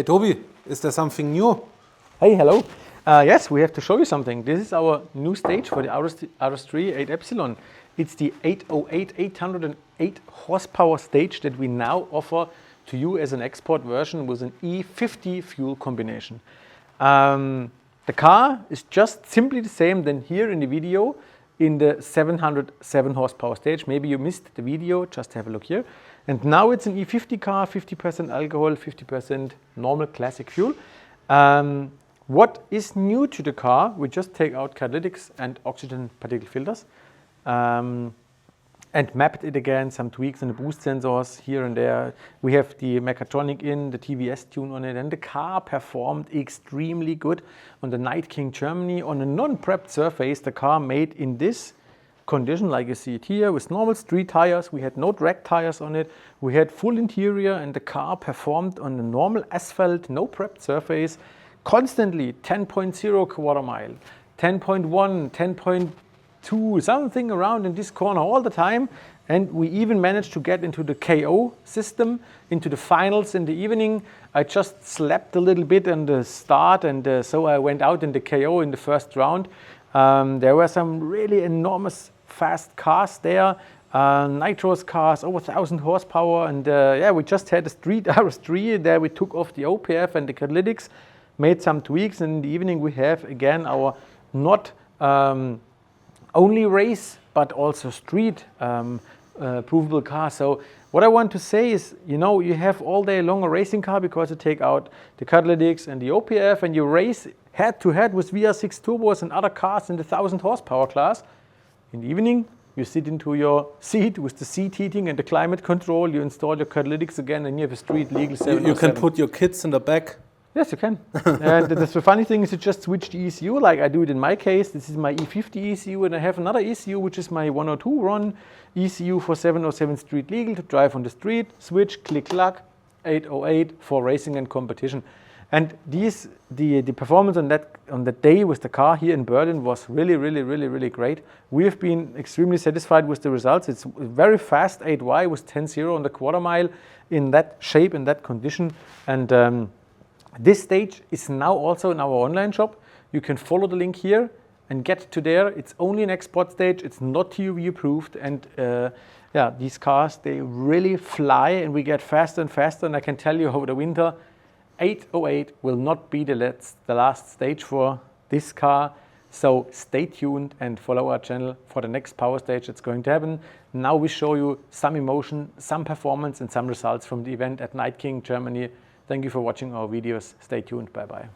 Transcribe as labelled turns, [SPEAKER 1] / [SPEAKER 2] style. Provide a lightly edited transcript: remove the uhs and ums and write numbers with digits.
[SPEAKER 1] Hey Toby, is there something new?
[SPEAKER 2] Hey, hello. Yes, we have to show you something. This is our new stage for the RS3 8 Epsilon. It's the 808 808 horsepower stage that we now offer to you as an export version with an E50 fuel combination. The car is just simply the same than here in the video in the 707 horsepower stage. Maybe you missed the video, just have a look here. And now it's an E50 car, 50% alcohol, 50% normal classic fuel. What is new to the car? We just take out catalytics and oxygen particle filters and mapped it again, some tweaks on the boost sensors here and there. We have the mechatronic in, the TVS tune on it, and the car performed extremely good on the Night King Germany. On a non-prepped surface, the car made in this condition, like you see it here, with normal street tires. We had no drag tires on it. We had full interior, and the car performed on the normal asphalt, no prepped surface, constantly 10.0 quarter mile, 10.1, 10.2, something around in this corner all the time. And we even managed to get into the KO system, into the finals in the evening. I just slept a little bit in the start, and so I went out in the KO in the first round. There were some really enormous fast cars there, nitros cars, over 1,000 horsepower, and yeah, we just had a street RS3 there. We took off the OPF and the catalytics, made some tweaks, and in the evening we have again our not only race but also street provable car. So what I want to say is, you know, you have all day long a racing car because you take out the catalytics and the OPF and you race head to head with VR6 turbos and other cars in the 1,000 horsepower class. In the evening, you sit into your seat with the seat heating and the climate control. You install your catalytics again, and you have a street legal 707.
[SPEAKER 1] You can put your kids in the back.
[SPEAKER 2] Yes, you can. And the funny thing is, you just switch the ECU, like I do it in my case. This is my E50 ECU, and I have another ECU, which is my 102 RON ECU for 707 street legal to drive on the street. Switch, click, clack, 808 for racing and competition. And the performance on that day with the car here in Berlin was really great. We have been extremely satisfied with the results. It's very fast 8Y with 10.0 on the quarter mile in that shape, in that condition. And this stage is now also in our online shop. You can follow the link here and get to there. It's only an export stage. It's not TUV approved. And yeah, these cars, they really fly, and we get faster and faster. And I can tell you, over the winter, 808 will not be the last stage for this car. So stay tuned and follow our channel for the next power stage that's going to happen. Now we show you some emotion, some performance, and some results from the event at Night King Germany. Thank you for watching our videos. Stay tuned. Bye-bye.